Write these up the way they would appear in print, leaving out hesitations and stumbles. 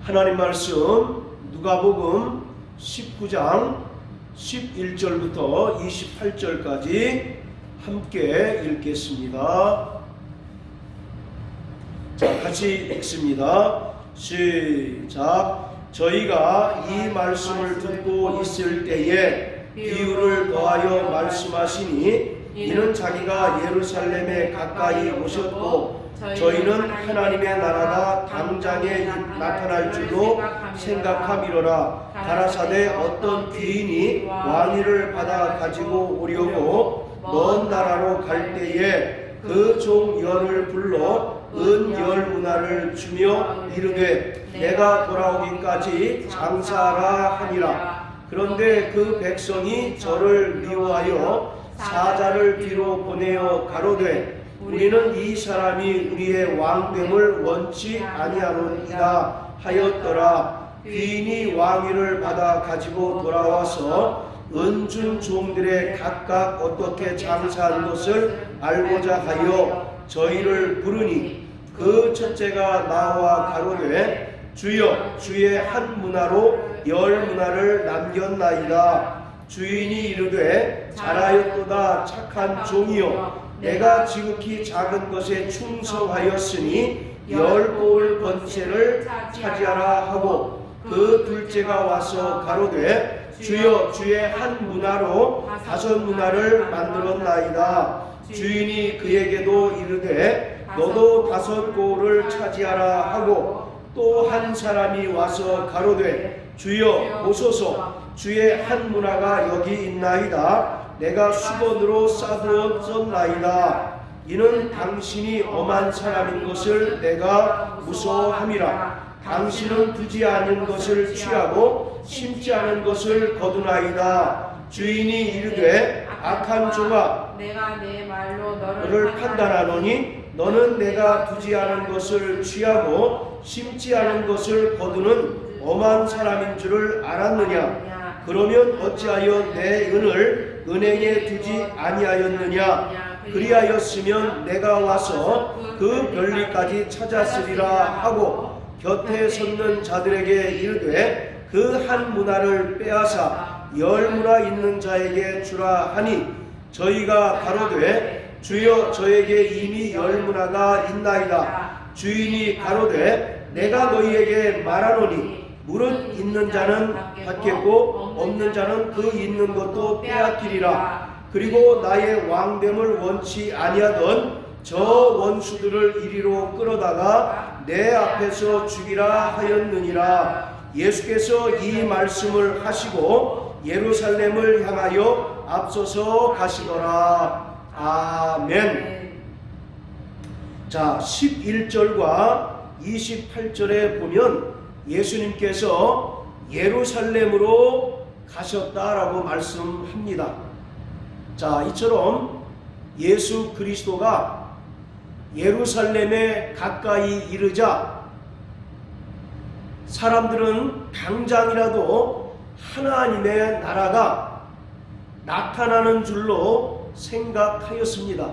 하나님 말씀 누가복음 19장 11절부터 28절까지 함께 읽겠습니다. 자, 같이 읽습니다. 시작. 저희가 이 말씀을 듣고 있을 때에 비유를 더하여 말씀하시니 이는 자기가 예루살렘에 가까이 오셨고 저희는 하나님의 나라가 당장에 나타날 줄로 생각함이로라. 가라사대 어떤 귀인이 왕위를 받아 가지고 오려고 먼 나라로 갈 때에 그 종 열을 불러 은 열 문화를 주며 이르되 내가 돌아오기까지 장사하라 하니라. 그런데 그 백성이 저를 미워하여 사자를 뒤로 보내어 가로되 우리는 이 사람이 우리의 왕됨을 원치 아니하노이다 하였더라. 귀인이 왕위를 받아 가지고 돌아와서 은준 종들의 각각 어떻게 장사한 것을 알고자 하여 저희를 부르니 그 첫째가 나와 가로되 주여 주의 한 문화로 열 문화를 남겼나이다. 주인이 이르되 잘하였도다 착한 종이여 내가 지극히 작은 것에 충성하였으니 열 고을 번새를 차지하라 하고 그 둘째가 와서 가로되 주여 주의 한 문화로 5 문화를 만들었나이다. 주인이 그에게도 이르되 너도 5 고을을 차지하라 하고 또 한 사람이 와서 가로되 주여 보소서 주의 한 문화가 여기 있나이다. 내가 수건으로 싸두었나이다. 이는 당신이 엄한 사람인 것을 내가 무서워함이라. 당신은 두지 않은 것을 취하고 심지 않은 것을 거두나이다. 주인이 이르되 악한 종아 내가 내 말로 너를 판단하노니 너는 내가 두지 않은 것을 취하고 심지 않은 것을 거두는 엄한 사람인 줄을 알았느냐? 그러면 어찌하여 내 은을 은행에 두지 아니하였느냐? 그리하였으면 내가 와서 그 별리까지 찾았으리라 하고 곁에 섰는 자들에게 이르되 그 한 문화를 빼앗아 10 문화 있는 자에게 주라 하니 저희가 가로되 주여 저에게 이미 10 문화가 있나이다. 주인이 가로되 내가 너희에게 말하노니 무릇 있는 자는 받겠고 없는 자는 그 있는 것도 빼앗기리라. 그리고 나의 왕됨을 원치 아니하던 저 원수들을 이리로 끌어다가 내 앞에서 죽이라 하였느니라. 예수께서 이 말씀을 하시고 예루살렘을 향하여 앞서서 가시더라. 아멘. 자, 11절과 28절에 보면 예수님께서 예루살렘으로 가셨다라고 말씀합니다. 자, 이처럼 예수 그리스도가 예루살렘에 가까이 이르자 사람들은 당장이라도 하나님의 나라가 나타나는 줄로 생각하였습니다.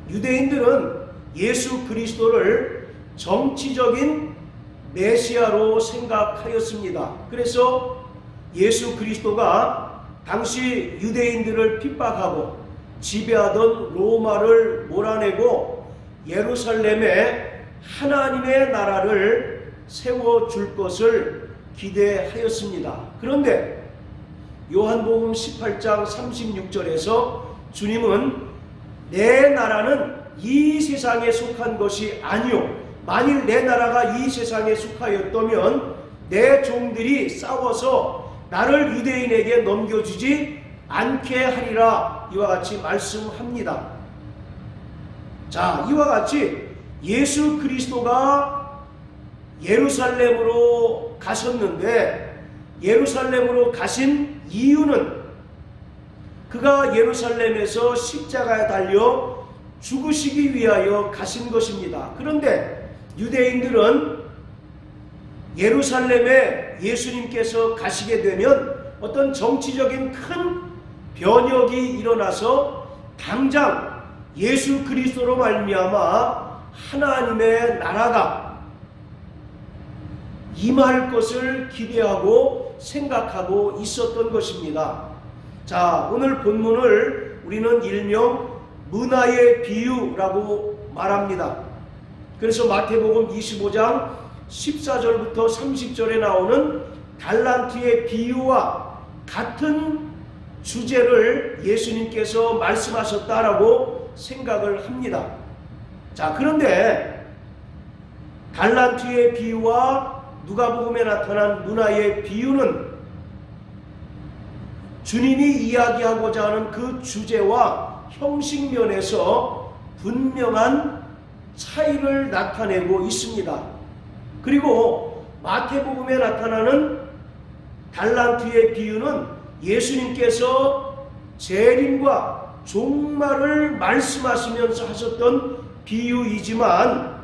유대인들은 예수 그리스도를 정치적인 메시아로 생각하였습니다. 그래서 예수 그리스도가 당시 유대인들을 핍박하고 지배하던 로마를 몰아내고 예루살렘에 하나님의 나라를 세워줄 것을 기대하였습니다. 그런데 요한복음 18장 36절에서 주님은 내 나라는 이 세상에 속한 것이 아니요 만일 내 나라가 이 세상에 속하였다면 내 종들이 싸워서 나를 유대인에게 넘겨주지 않게 하리라. 이와 같이 말씀합니다. 자, 이와 같이 예수 그리스도가 예루살렘으로 가셨는데 예루살렘으로 가신 이유는 그가 예루살렘에서 십자가에 달려 죽으시기 위하여 가신 것입니다. 그런데 유대인들은 예루살렘에 예수님께서 가시게 되면 어떤 정치적인 큰 변혁이 일어나서 당장 예수 그리스도로 말미암아 하나님의 나라가 임할 것을 기대하고 생각하고 있었던 것입니다. 자, 오늘 본문을 우리는 일명 문화의 비유라고 말합니다. 그래서 마태복음 25장 14절부터 30절에 나오는 달란트의 비유와 같은 주제를 예수님께서 말씀하셨다라고 생각을 합니다. 자, 그런데 달란트의 비유와 누가복음에 나타난 문화의 비유는 주님이 이야기하고자 하는 그 주제와 형식 면에서 분명한 차이를 나타내고 있습니다. 그리고 마태복음에 나타나는 달란트의 비유는 예수님께서 재림과 종말을 말씀하시면서 하셨던 비유이지만,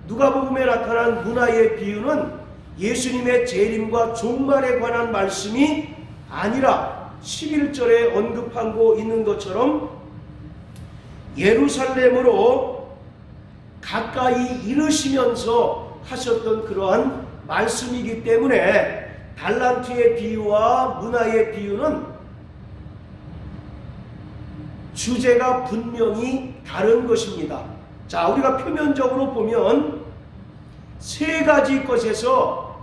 누가복음에 나타난 문화의 비유는 예수님의 재림과 종말에 관한 말씀이 아니라 11절에 언급하고 있는 것처럼 예루살렘으로 가까이 이르시면서 하셨던 그러한 말씀이기 때문에 달란트의 비유와 문화의 비유는 주제가 분명히 다른 것입니다. 자, 우리가 표면적으로 보면 세 가지 것에서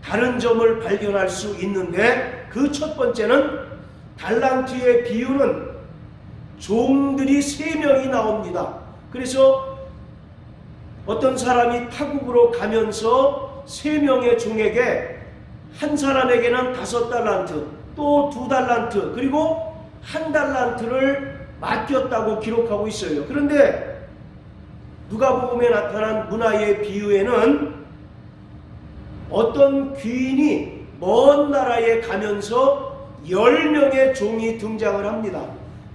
다른 점을 발견할 수 있는데, 그 첫 번째는 달란트의 비유는 종들이 3명이 나옵니다. 그래서 어떤 사람이 타국으로 가면서 3명의 종에게 한 사람에게는 5달란트, 또 2달란트, 그리고 1달란트를 맡겼다고 기록하고 있어요. 그런데 누가복음에 나타난 문화의 비유에는 어떤 귀인이 먼 나라에 가면서 10명의 종이 등장을 합니다.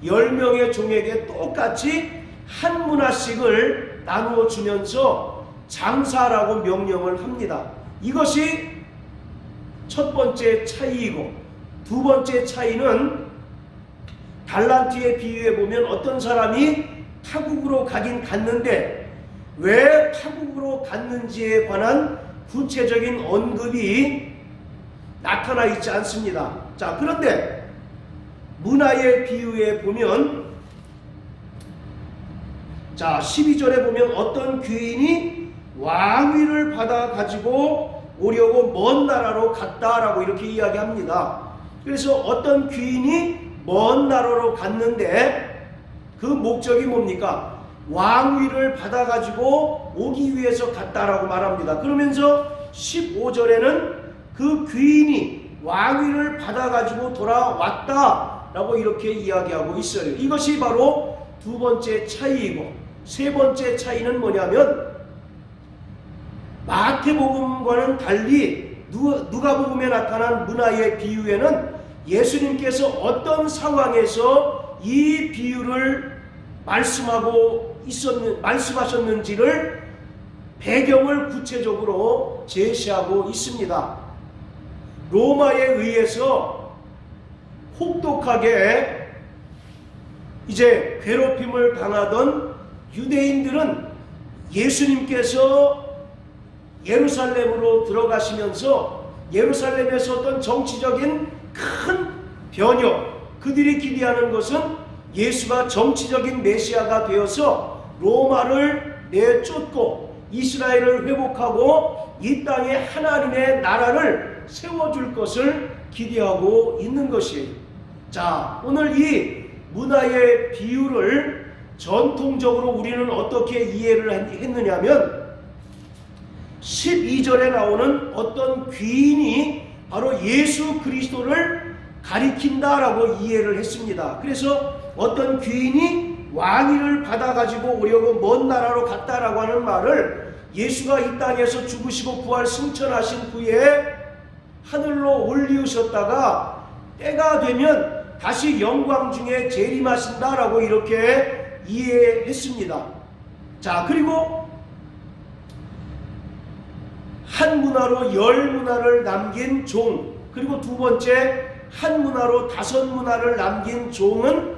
10명의 종에게 똑같이 한 문화씩을 나누어 주면서 장사라고 명령을 합니다. 이것이 첫 번째 차이이고, 두 번째 차이는 달란트의 비유에 보면 어떤 사람이 타국으로 가긴 갔는데 왜 타국으로 갔는지에 관한 구체적인 언급이 나타나 있지 않습니다. 자, 그런데 문화의 비유에 보면, 자, 12절에 보면 어떤 귀인이 왕위를 받아 가지고 오려고 먼 나라로 갔다라고 이렇게 이야기합니다. 그래서 어떤 귀인이 먼 나라로 갔는데 그 목적이 뭡니까? 왕위를 받아 가지고 오기 위해서 갔다라고 말합니다. 그러면서 15절에는 그 귀인이 왕위를 받아 가지고 돌아왔다라고 이렇게 이야기하고 있어요. 이것이 바로 두 번째 차이이고, 세 번째 차이는 뭐냐면 마태복음과는 달리 누가복음에 나타난 문화의 비유에는 예수님께서 어떤 상황에서 이 비유를 말씀하셨는지를 배경을 구체적으로 제시하고 있습니다. 로마에 의해서 혹독하게 이제 괴롭힘을 당하던 유대인들은 예수님께서 예루살렘으로 들어가시면서 예루살렘에서 어떤 정치적인 큰 변혁, 그들이 기대하는 것은 예수가 정치적인 메시아가 되어서 로마를 내쫓고 이스라엘을 회복하고 이 땅에 하나님의 나라를 세워줄 것을 기대하고 있는 것이에요. 자, 오늘 이 문화의 비유를 전통적으로 우리는 어떻게 이해를 했느냐면 12절에 나오는 어떤 귀인이 바로 예수 그리스도를 가리킨다라고 이해를 했습니다. 그래서 어떤 귀인이 왕위를 받아가지고 오려고 먼 나라로 갔다라고 하는 말을 예수가 이 땅에서 죽으시고 부활 승천하신 후에 하늘로 올리우셨다가 때가 되면 다시 영광 중에 재림하신다라고 이렇게 이해했습니다. 자, 그리고 한 문화로 10문화를 남긴 종, 그리고 두 번째 한 문화로 5문화를 남긴 종은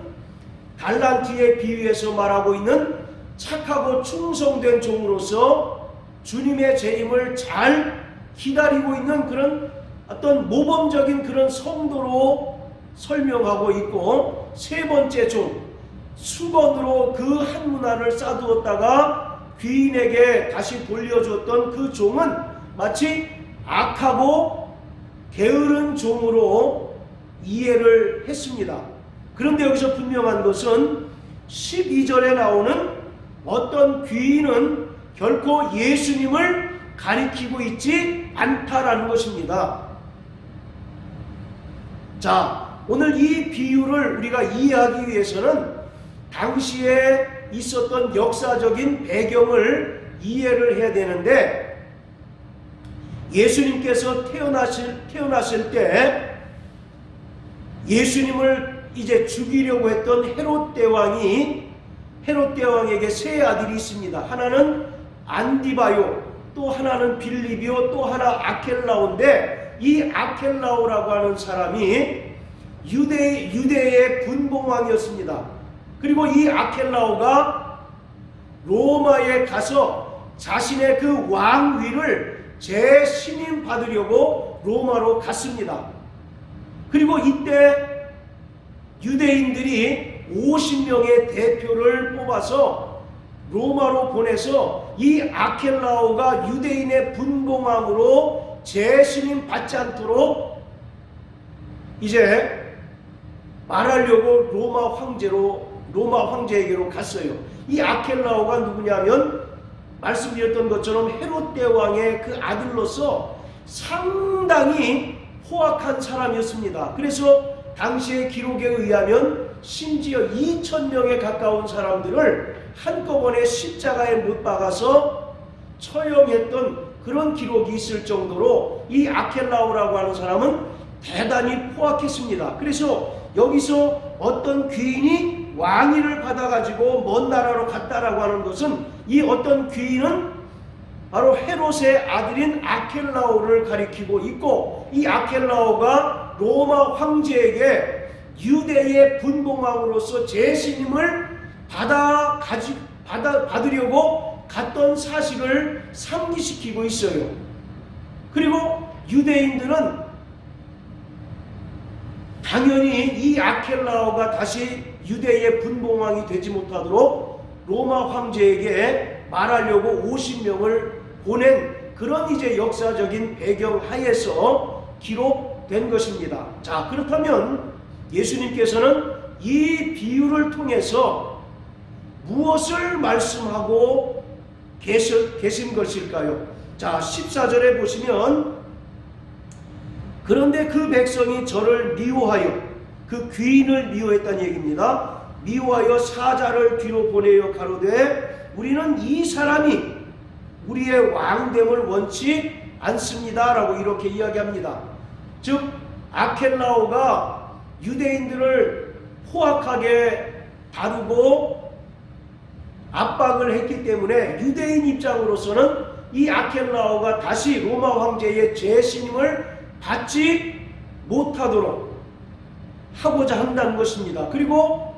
달란트의 비유에서 말하고 있는 착하고 충성된 종으로서 주님의 재림을 잘 기다리고 있는 그런 어떤 모범적인 그런 성도로 설명하고 있고, 세 번째 종, 수건으로 그 한 문화를 싸두었다가 귀인에게 다시 돌려줬던 그 종은 마치 악하고 게으른 종으로 이해를 했습니다. 그런데 여기서 분명한 것은 12절에 나오는 어떤 귀인은 결코 예수님을 가리키고 있지 않다라는 것입니다. 자, 오늘 이 비유를 우리가 이해하기 위해서는 당시에 있었던 역사적인 배경을 이해를 해야 되는데, 예수님께서 태어나실 때 예수님을 이제 죽이려고 했던 헤롯 대왕에게 세 아들이 있습니다. 하나는 안디바요, 또 하나는 빌립이요, 또 하나 아켈라오인데, 이 아켈라오라고 하는 사람이 유대의 분봉왕이었습니다. 그리고 이 아켈라오가 로마에 가서 자신의 그 왕위를 재신임 받으려고 로마로 갔습니다. 그리고 이때 유대인들이 50명의 대표를 뽑아서 로마로 보내서 이 아켈라오가 유대인의 분봉왕으로 재신임 받지 않도록 이제 말하려고 로마 황제에게로 갔어요. 이 아켈라오가 누구냐면 말씀드렸던 것처럼 헤롯 대왕의 그 아들로서 상당히 호악한 사람이었습니다. 그래서 당시의 기록에 의하면 심지어 2,000명에 가까운 사람들을 한꺼번에 십자가에 못 박아서 처형했던 그런 기록이 있을 정도로 이 아켈라오라고 하는 사람은 대단히 포악했습니다. 그래서 여기서 어떤 귀인이 왕위를 받아가지고 먼 나라로 갔다라고 하는 것은, 이 어떤 귀인은 바로 헤롯의 아들인 아켈라오를 가리키고 있고, 이 아켈라오가 로마 황제에게 유대의 분봉왕으로서 재신임을 받으려고 갔던 사실을 상기시키고 있어요. 그리고 유대인들은 당연히 이 아켈라오가 다시 유대의 분봉왕이 되지 못하도록 로마 황제에게 말하려고 50명을 보낸 그런 이제 역사적인 배경 하에서 기록된 것입니다. 자, 그렇다면 예수님께서는 이 비유를 통해서 무엇을 말씀하고 계신 것일까요? 자, 14절에 보시면, 그런데 그 백성이 저를 미워하여, 그 귀인을 미워했다는 얘기입니다. 미워하여 사자를 뒤로 보내어 가로되 우리는 이 사람이 우리의 왕됨을 원치 않습니다 라고 이렇게 이야기합니다. 즉 아켈라오가 유대인들을 포악하게 다루고 압박을 했기 때문에 유대인 입장으로서는 이 아켈라오가 다시 로마 황제의 재신임을 받지 못하도록 하고자 한다는 것입니다. 그리고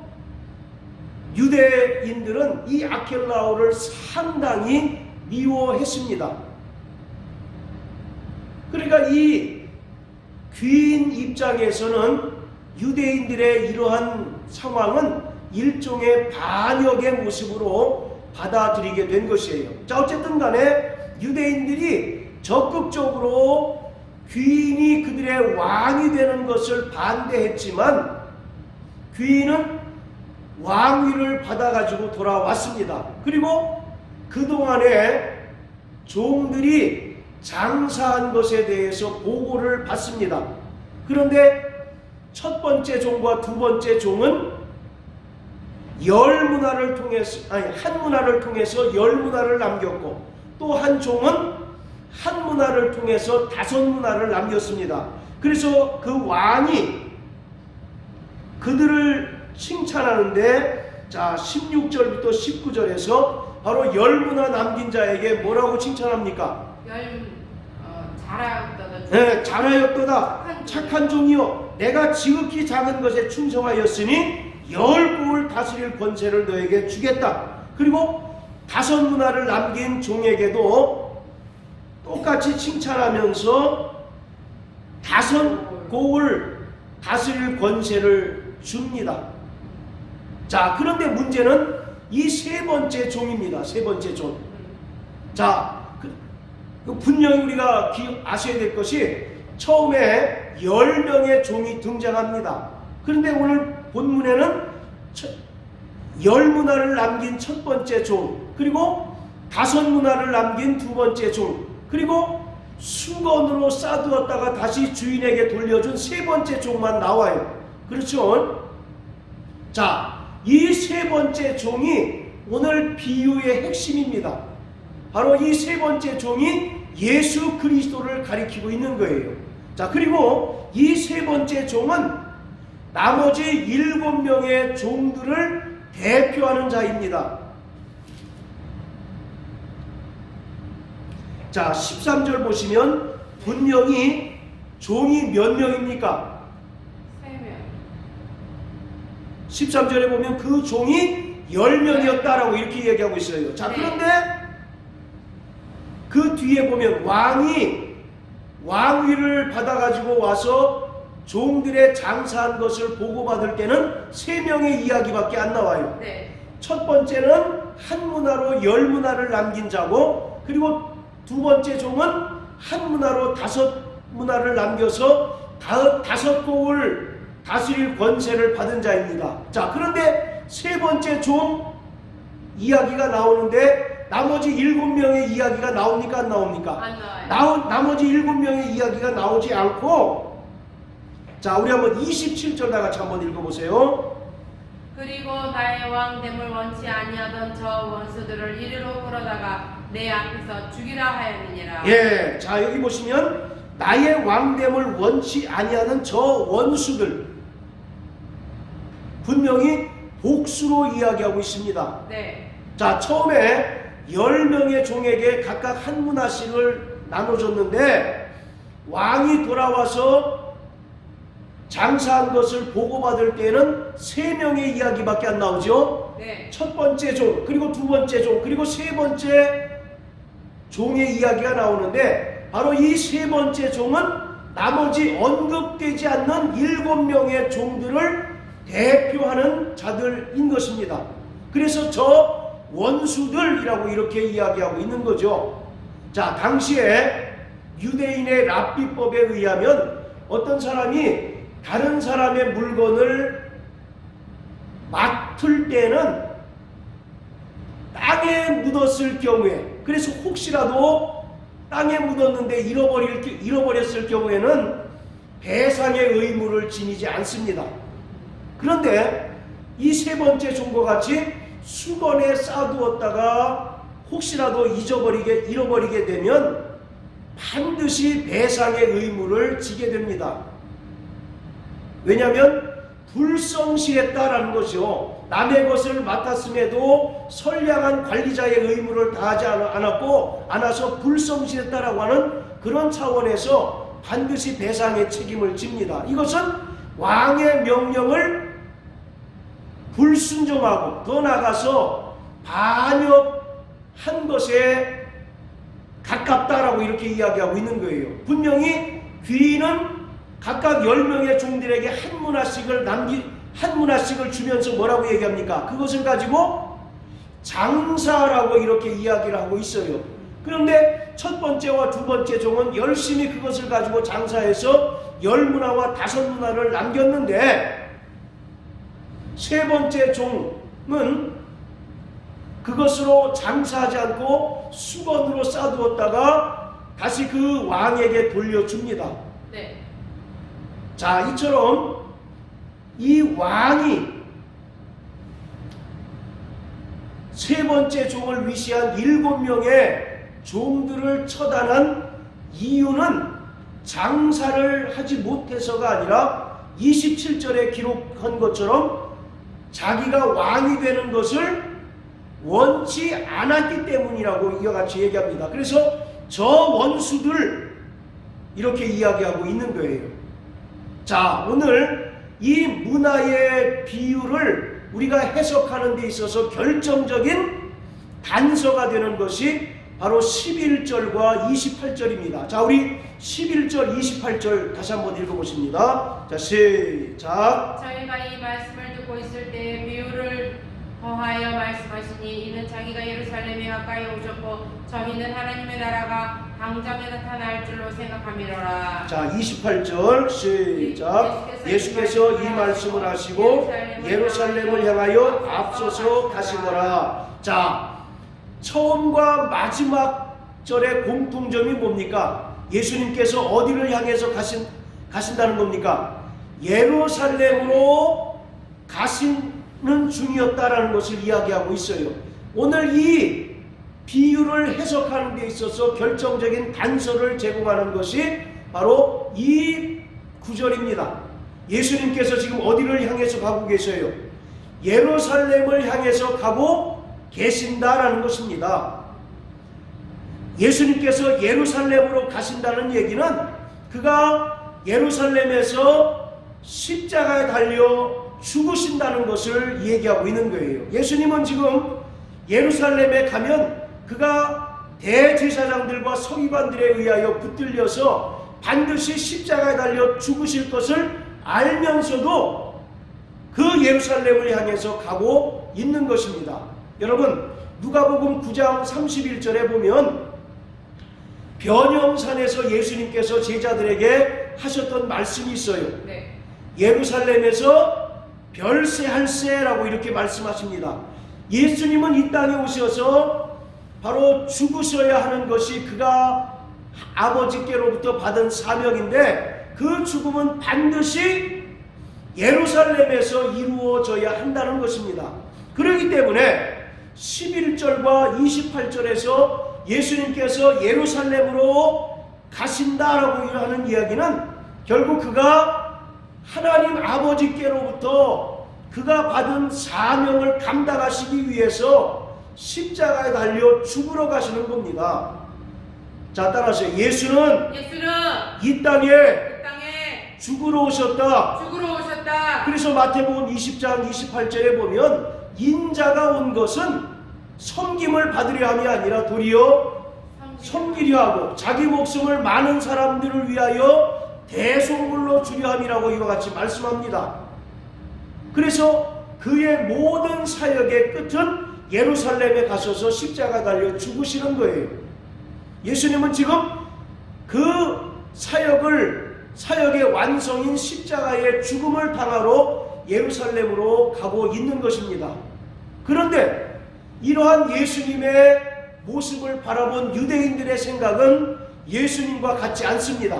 유대인들은 이 아켈라오를 상당히 미워했습니다. 그러니까 이 귀인 입장에서는 유대인들의 이러한 상황은 일종의 반역의 모습으로 받아들이게 된 것이에요. 자, 어쨌든 간에 유대인들이 적극적으로 귀인이 그들의 왕이 되는 것을 반대했지만 귀인은 왕위를 받아가지고 돌아왔습니다. 그리고 그동안에 종들이 장사한 것에 대해서 보고를 받습니다. 그런데 첫 번째 종과 두 번째 종은 한 문화를 통해서 10문화를 남겼고, 또 한 종은 한 문화를 통해서 5문화를 남겼습니다. 그래서 그 왕이 그들을 칭찬하는데, 자, 16절부터 19절에서 바로 10문화 남긴 자에게 뭐라고 칭찬합니까? 잘하였도다. 네, 잘하였도다. 착한 종이요, 내가 지극히 작은 것에 충성하였으니 10국을 다스릴 권세를 너에게 주겠다. 그리고 5문화를 남긴 종에게도 똑같이 칭찬하면서 다섯 곡을 다스릴 권세를 줍니다. 자, 그런데 문제는 이 세 번째 종입니다. 세 번째 종. 자, 분명히 우리가 아셔야 될 것이 처음에 10명의 종이 등장합니다. 그런데 오늘 본문에는 10문화를 남긴 첫 번째 종, 그리고 5문화를 남긴 두 번째 종, 그리고 수건으로 싸두었다가 다시 주인에게 돌려준 세 번째 종만 나와요. 그렇죠? 자, 이 세 번째 종이 오늘 비유의 핵심입니다. 바로 이 세 번째 종이 예수 그리스도를 가리키고 있는 거예요. 자, 그리고 이 세 번째 종은 나머지 7명의 종들을 대표하는 자입니다. 자, 13절 보시면 분명히 종이 몇 명입니까? 3명. 13절에 보면 그 종이 10명이었다라고 이렇게 얘기하고 있어요. 자, 그런데 그 뒤에 보면 왕이 왕위를 받아가지고 와서 종들의 장사한 것을 보고받을 때는 3명의 이야기밖에 안 나와요. 네. 첫 번째는 한 문화로 10문화를 남긴 자고, 그리고 두 번째 종은 한 문화로 5문화를 남겨서 5곡을 다스릴 권세를 받은 자입니다. 자, 그런데 세 번째 종 이야기가 나오는데 나머지 7명의 이야기가 나옵니까? 안 나옵니까? 안 나와요. 나머지 7명의 이야기가 나오지 않고, 자, 우리 한번 27절 다 같이 한번 읽어보세요. 그리고 나의 왕됨을 원치 아니하던 저 원수들을 이리로 끌어다가 내 앞에서 죽이라 하였느니라. 예, 자, 여기 보시면 나의 왕됨을 원치 아니하는 저 원수들, 분명히 복수로 이야기하고 있습니다. 네. 자, 처음에 10명의 종에게 각각 한 문화씩을 나눠줬는데 왕이 돌아와서 장사한 것을 보고받을 때는 3명의 이야기밖에 안 나오죠. 네. 첫 번째 종, 그리고 두 번째 종, 그리고 세 번째 종의 이야기가 나오는데 바로 이 세 번째 종은 나머지 언급되지 않는 7명의 종들을 대표하는 자들인 것입니다. 그래서 저 원수들이라고 이렇게 이야기하고 있는 거죠. 자, 당시에 유대인의 랍비법에 의하면 어떤 사람이 다른 사람의 물건을 맡을 때는 땅에 묻었을 경우에, 그래서 혹시라도 땅에 묻었는데 잃어버렸을 경우에는 배상의 의무를 지니지 않습니다. 그런데 이 세 번째 종과 같이 수건에 싸두었다가 혹시라도 잃어버리게 되면 반드시 배상의 의무를 지게 됩니다. 왜냐하면 불성실했다라는 것이요, 남의 것을 맡았음에도 선량한 관리자의 의무를 다하지 않아서 불성실했다라고 하는 그런 차원에서 반드시 배상의 책임을 집니다. 이것은 왕의 명령을 불순종하고 더 나아가서 반역한 것에 가깝다라고 이렇게 이야기하고 있는 거예요. 분명히 귀인은 각각 10명의 종들에게 한 문화씩을 주면서 뭐라고 얘기합니까? 그것을 가지고 장사라고 이렇게 이야기를 하고 있어요. 그런데 첫 번째와 두 번째 종은 열심히 그것을 가지고 장사해서 10문화와 5문화를 남겼는데 세 번째 종은 그것으로 장사하지 않고 수건으로 싸두었다가 다시 그 왕에게 돌려줍니다. 네. 자, 이처럼 이 왕이 세 번째 종을 위시한 7명의 종들을 처단한 이유는 장사를 하지 못해서가 아니라 27절에 기록한 것처럼 자기가 왕이 되는 것을 원치 않았기 때문이라고 이와 같이 얘기합니다. 그래서 저 원수들 이렇게 이야기하고 있는 거예요. 자, 오늘 이 문화의 비유를 우리가 해석하는 데 있어서 결정적인 단서가 되는 것이 바로 11절과 28절입니다. 자, 우리 11절, 28절 다시 한번 읽어보십니다. 자, 시작. 저희가 이 말씀을 듣고 있을 때 비유를 더하여 말씀하시니 이는 자기가 예루살렘에 가까이 오셨고 저희는 하나님의 나라가 당장에 나타날 줄로 생각함이로라. 자, 28절 시작. 예수께서 이 말씀을 하시고 예루살렘을 향하여 앞서서 가시더라. 자, 처음과 마지막 절의 공통점이 뭡니까? 예수님께서 어디를 향해서 가신다는 겁니까? 예루살렘으로 가시는 중이었다라는 것을 이야기하고 있어요. 오늘 이 비유를 해석하는 데 있어서 결정적인 단서를 제공하는 것이 바로 이 구절입니다. 예수님께서 지금 어디를 향해서 가고 계세요? 예루살렘을 향해서 가고 계신다라는 것입니다. 예수님께서 예루살렘으로 가신다는 얘기는 그가 예루살렘에서 십자가에 달려 죽으신다는 것을 얘기하고 있는 거예요. 예수님은 지금 예루살렘에 가면 그가 대제사장들과 서기관들에 의하여 붙들려서 반드시 십자가에 달려 죽으실 것을 알면서도 그 예루살렘을 향해서 가고 있는 것입니다. 여러분, 누가복음 9장 31절에 보면 변형산에서 예수님께서 제자들에게 하셨던 말씀이 있어요. 네. 예루살렘에서 별세할세라고 이렇게 말씀하십니다. 예수님은 이 땅에 오셔서 바로 죽으셔야 하는 것이 그가 아버지께로부터 받은 사명인데 그 죽음은 반드시 예루살렘에서 이루어져야 한다는 것입니다. 그렇기 때문에 11절과 28절에서 예수님께서 예루살렘으로 가신다라고 하는 이야기는 결국 그가 하나님 아버지께로부터 그가 받은 사명을 감당하시기 위해서 십자가에 달려 죽으러 가시는 겁니다. 자, 따라하세요. 예수는 이 땅에 죽으러 오셨다. 그래서 마태복음 20장 28절에 보면 인자가 온 것은 섬김을 받으려 함이 아니라 도리어 섬기려 하고 자기 목숨을 많은 사람들을 위하여 대속물로 주려 함이라고 이와 같이 말씀합니다. 그래서 그의 모든 사역의 끝은 예루살렘에 가셔서 십자가 달려 죽으시는 거예요. 예수님은 지금 그 사역의 완성인 십자가의 죽음을 당하러 예루살렘으로 가고 있는 것입니다. 그런데 이러한 예수님의 모습을 바라본 유대인들의 생각은 예수님과 같지 않습니다.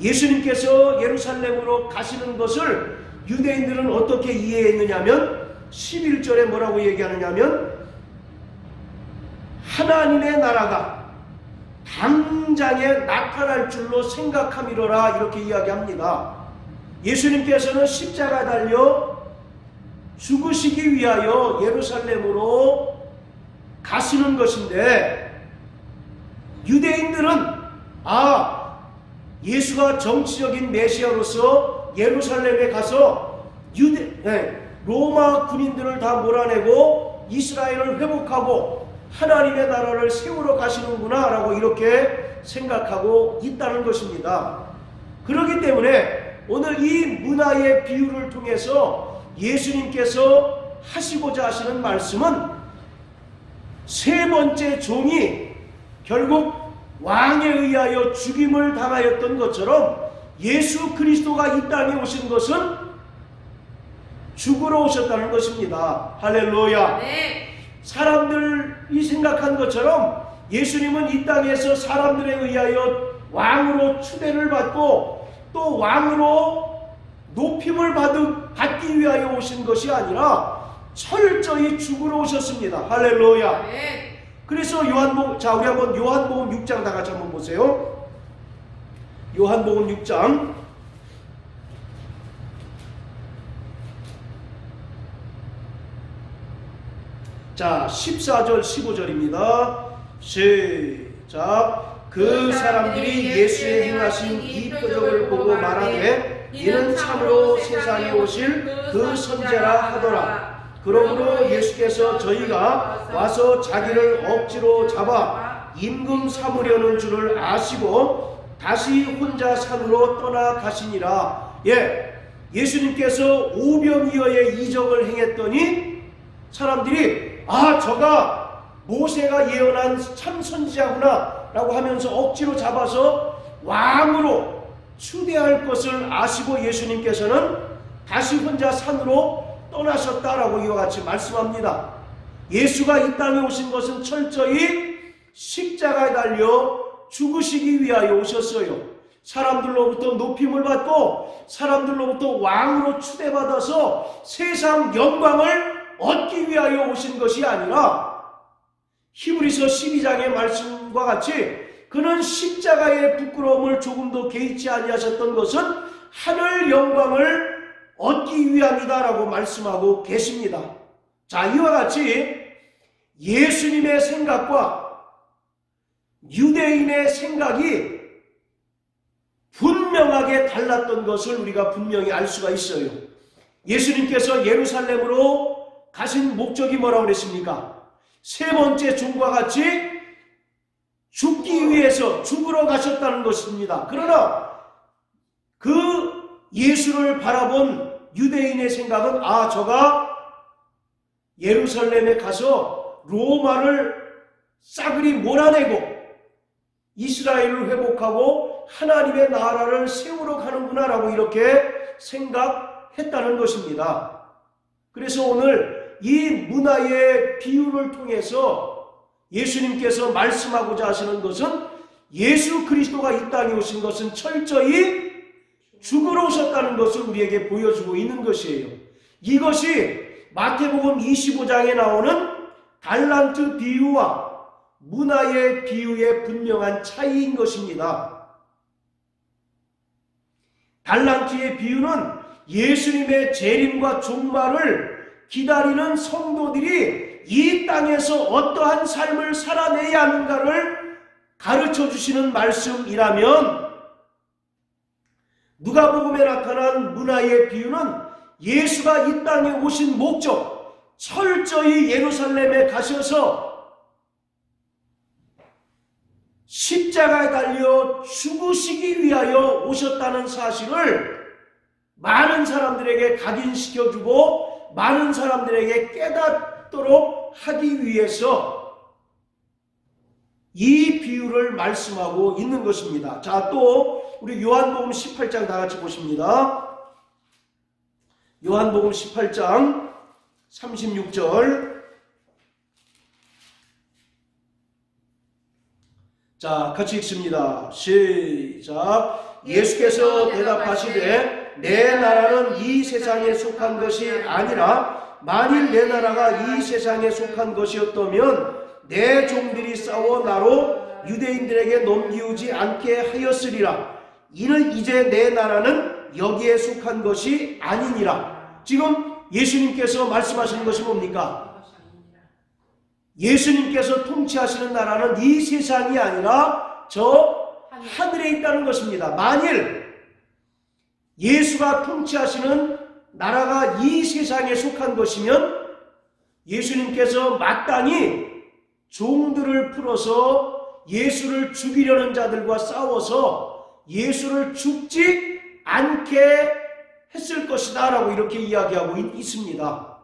예수님께서 예루살렘으로 가시는 것을 유대인들은 어떻게 이해했느냐면 11절에 뭐라고 얘기하느냐면 하나님의 나라가 당장에 나타날 줄로 생각함이로라 이렇게 이야기합니다. 예수님께서는 십자가 달려 죽으시기 위하여 예루살렘으로 가시는 것인데 유대인들은 예수가 정치적인 메시아로서 예루살렘에 가서 로마 군인들을 다 몰아내고 이스라엘을 회복하고 하나님의 나라를 세우러 가시는구나 라고 이렇게 생각하고 있다는 것입니다. 그렇기 때문에 오늘 이 문화의 비유를 통해서 예수님께서 하시고자 하시는 말씀은 세 번째 종이 결국 왕에 의하여 죽임을 당하였던 것처럼 예수 그리스도가 이 땅에 오신 것은 죽으러 오셨다는 것입니다. 할렐루야. 네. 사람들이 생각한 것처럼 예수님은 이 땅에서 사람들에 의하여 왕으로 추대를 받고 또 왕으로 높임을 받기 위하여 오신 것이 아니라 철저히 죽으러 오셨습니다. 할렐루야. 네. 그래서 우리 한번 요한복음 6장 다 같이 한번 보세요. 요한복음 6장 자 14절 15절입니다. 시작. 그 사람들이 예수의 행하신 이 표적을 보고 말하되 이는 참으로 세상에 오실 그 선지자라 하더라. 그러므로 예수께서 저희가 와서 자기를 억지로 잡아 임금 삼으려는 줄을 아시고 다시 혼자 산으로 떠나가시니라. 예수님께서 오병이어의 이적을 행했더니 사람들이 저가 모세가 예언한 참 선지자구나 라고 하면서 억지로 잡아서 왕으로 추대할 것을 아시고 예수님께서는 다시 혼자 산으로 떠나셨다라고 이와 같이 말씀합니다. 예수가 이 땅에 오신 것은 철저히 십자가에 달려 죽으시기 위하여 오셨어요. 사람들로부터 높임을 받고 사람들로부터 왕으로 추대받아서 세상 영광을 얻기 위하여 오신 것이 아니라 히브리서 12장의 말씀과 같이 그는 십자가의 부끄러움을 조금도 개의치 아니하셨던 것은 하늘 영광을 얻기 위함이다라고 말씀하고 계십니다. 자, 이와 같이 예수님의 생각과 유대인의 생각이 분명하게 달랐던 것을 우리가 분명히 알 수가 있어요. 예수님께서 예루살렘으로 가신 목적이 뭐라고 그랬습니까? 세 번째 종과 같이 죽기 위해서 죽으러 가셨다는 것입니다. 그러나 그 예수를 바라본 유대인의 생각은 저가 예루살렘에 가서 로마를 싸그리 몰아내고 이스라엘을 회복하고 하나님의 나라를 세우러 가는구나 라고 이렇게 생각했다는 것입니다. 그래서 오늘 이 문화의 비유를 통해서 예수님께서 말씀하고자 하시는 것은 예수 그리스도가 이 땅에 오신 것은 철저히 죽으러 오셨다는 것을 우리에게 보여주고 있는 것이에요. 이것이 마태복음 25장에 나오는 달란트 비유와 문화의 비유의 분명한 차이인 것입니다. 달란트의 비유는 예수님의 재림과 종말을 기다리는 성도들이 이 땅에서 어떠한 삶을 살아내야 하는가를 가르쳐 주시는 말씀이라면, 누가복음에 나타난 문화의 비유는 예수가 이 땅에 오신 목적, 철저히 예루살렘에 가셔서 십자가에 달려 죽으시기 위하여 오셨다는 사실을 많은 사람들에게 각인시켜주고 많은 사람들에게 깨닫도록 하기 위해서 이 비유를 말씀하고 있는 것입니다. 자, 또 우리 요한복음 18장 다 같이 보십니다. 요한복음 18장 36절. 자, 같이 읽습니다. 시작. 예수께서 대답하시되 내 나라는 이 세상에 속한 것이 아니라 만일 내 나라가 이 세상에 속한 것이었다면 내 종들이 싸워 나로 유대인들에게 넘기우지 않게 하였으리라. 이는 이제 내 나라는 여기에 속한 것이 아니니라. 지금 예수님께서 말씀하시는 것이 뭡니까? 예수님께서 통치하시는 나라는 이 세상이 아니라 저 하늘에 있다는 것입니다. 만일 예수가 통치하시는 나라가 이 세상에 속한 것이면 예수님께서 마땅히 종들을 풀어서 예수를 죽이려는 자들과 싸워서 예수를 죽지 않게 했을 것이다 라고 이렇게 이야기하고 있습니다.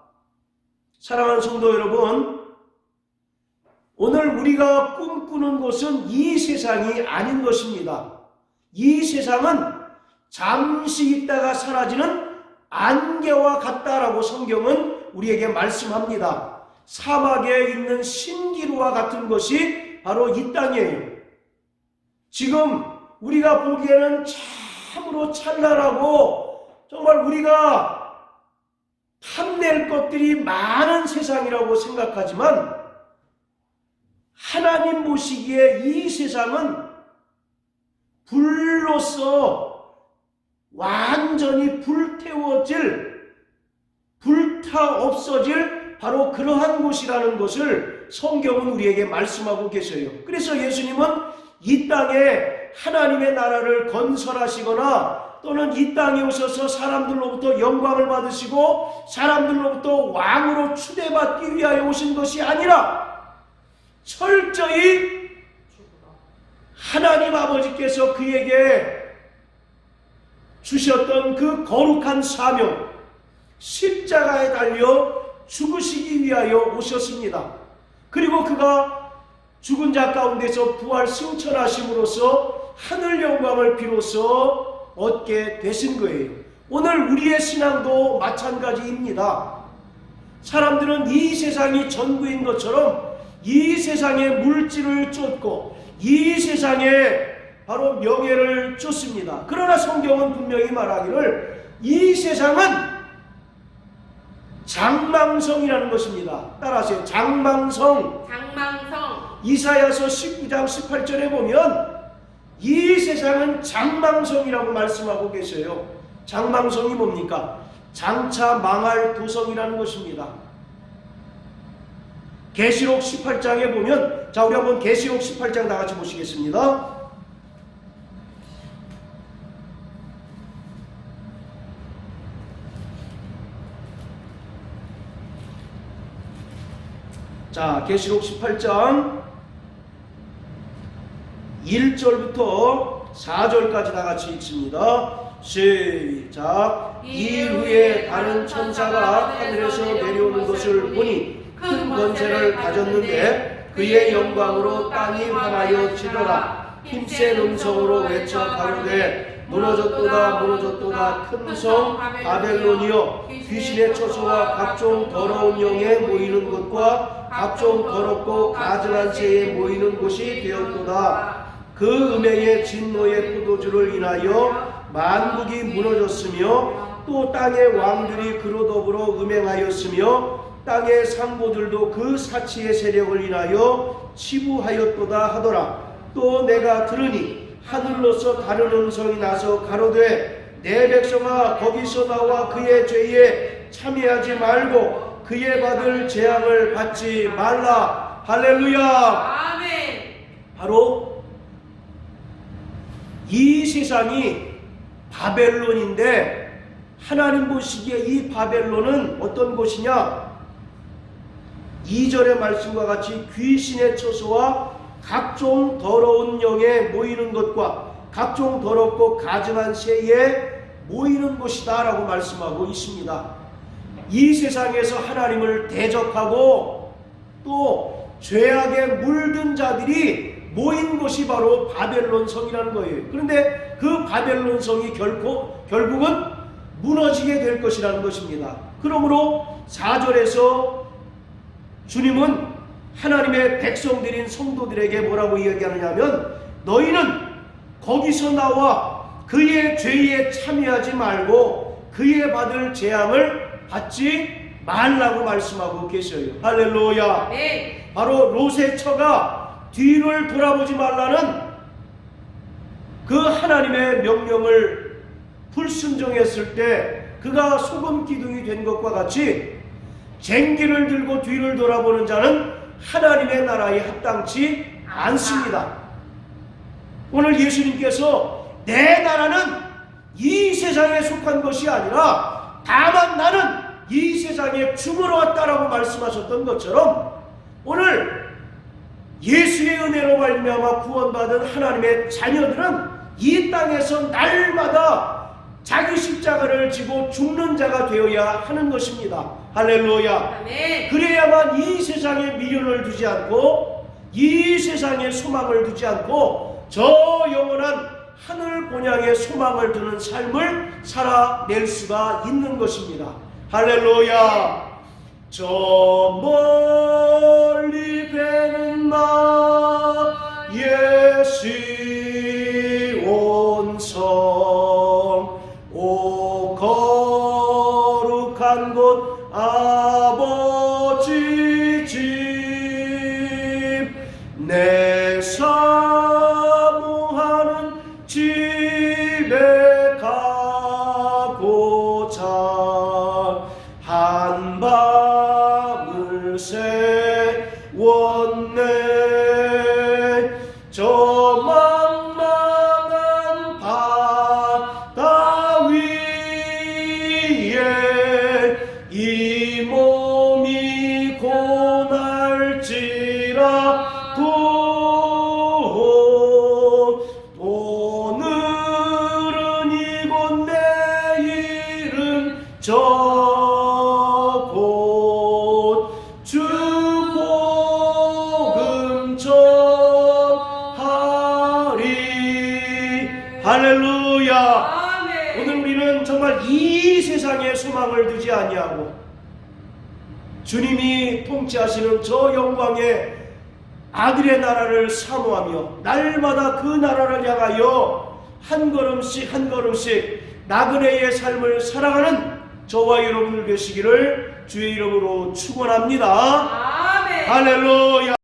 사랑하는 성도 여러분, 오늘 우리가 꿈꾸는 것은 이 세상이 아닌 것입니다. 이 세상은 잠시 있다가 사라지는 안개와 같다라고 성경은 우리에게 말씀합니다. 사막에 있는 신기루와 같은 것이 바로 이 땅이에요. 지금 우리가 보기에는 참으로 찬란하고 정말 우리가 탐낼 것들이 많은 세상이라고 생각하지만 하나님 보시기에 이 세상은 불로서 완전히 불태워질, 불타 없어질 바로 그러한 곳이라는 것을 성경은 우리에게 말씀하고 계세요. 그래서 예수님은 이 땅에 하나님의 나라를 건설하시거나 또는 이 땅에 오셔서 사람들로부터 영광을 받으시고 사람들로부터 왕으로 추대받기 위하여 오신 것이 아니라 철저히 하나님 아버지께서 그에게 주셨던 그 거룩한 사명, 십자가에 달려 죽으시기 위하여 오셨습니다. 그리고 그가 죽은 자 가운데서 부활 승천하심으로써 하늘 영광을 비로소 얻게 되신 거예요. 오늘 우리의 신앙도 마찬가지입니다. 사람들은 이 세상이 전부인 것처럼 이 세상의 물질을 쫓고 이 세상에 바로 명예를 쫓습니다. 그러나 성경은 분명히 말하기를 이 세상은 장망성이라는 것입니다. 따라하세요. 장망성. 이사야서 19장 18절에 보면 이 세상은 장망성이라고 말씀하고 계세요. 장망성이 뭡니까? 장차 망할 도성이라는 것입니다. 계시록 18장에 보면, 자, 우리 한번 계시록 18장 다 같이 보시겠습니다. 자, 계시록 18장 1절부터 4절까지 다 같이 읽습니다. 시작. 이후에 다른 천사가 하늘에서 내려오는 것을 보니 큰 권세를 가졌는데 그의 영광으로 땅이 환하여 지더라. 힘센 음성으로 외쳐 가로되 무너졌도다 무너졌도다 큰 성 바벨론이여 귀신의 처소와 각종 더러운 영에 모이는 곳과 각종 더럽고 가증한 새에 모이는 곳이 되었도다. 그 음행의 진노의 포도주를 인하여 만국이 무너졌으며 또 땅의 왕들이 그로 더불어 음행하였으며 땅의 상보들도 그 사치의 세력을 인하여 치부하였도다 하더라. 또 내가 들으니 하늘로서 다른 음성이 나서 가로되 내 백성아 거기서 나와 그의 죄에 참여하지 말고 그의 받을 재앙을 받지 말라. 할렐루야. 아멘. 바로 이 세상이 바벨론인데 하나님 보시기에 이 바벨론은 어떤 곳이냐? 2절의 말씀과 같이 귀신의 처소와 각종 더러운 영에 모이는 것과 각종 더럽고 가증한 새에 모이는 곳이다 라고 말씀하고 있습니다. 이 세상에서 하나님을 대적하고 또 죄악에 물든 자들이 모인 곳이 바로 바벨론 성이라는 거예요. 그런데 그 바벨론 성이 결국은 무너지게 될 것이라는 것입니다. 그러므로 4절에서 주님은 하나님의 백성들인 성도들에게 뭐라고 이야기하느냐 하면 너희는 거기서 나와 그의 죄에 참여하지 말고 그의 받을 재앙을 받지 말라고 말씀하고 계셔요. 할렐루야. 네. 바로 롯의 처가 뒤를 돌아보지 말라는 그 하나님의 명령을 불순종했을 때 그가 소금 기둥이 된 것과 같이 쟁기를 들고 뒤를 돌아보는 자는 하나님의 나라에 합당치 않습니다. 오늘 예수님께서 내 나라는 이 세상에 속한 것이 아니라 다만 나는 이 세상에 죽으러 왔다라고 말씀하셨던 것처럼 오늘 예수의 은혜로 말미암아 구원받은 하나님의 자녀들은 이 땅에서 날마다 자기 십자가를 지고 죽는 자가 되어야 하는 것입니다. 할렐루야. 아멘. 그래야만 이 세상에 미련을 두지 않고 이 세상에 소망을 두지 않고 저 영원한 하늘 본향에 소망을 두는 삶을 살아낼 수가 있는 것입니다. 할렐루야. 저 멀리 배는 나 예시온 성 오 거룩한 곳 아버지 집 내 사모하는 집에 가고자 한 밤을 세웠네 저 망망한 밤 저곳 주 복음 전하리. 할렐루야. 아멘. 오늘 우리는 정말 이 세상에 소망을 두지 아니하고 주님이 통치하시는 저 영광의 아들의 나라를 사모하며 날마다 그 나라를 향하여 한 걸음씩 한 걸음씩 나그네의 삶을 살아가는 저와 여러분들 되시기를 주의 이름으로 축원합니다. 아멘. 할렐루야.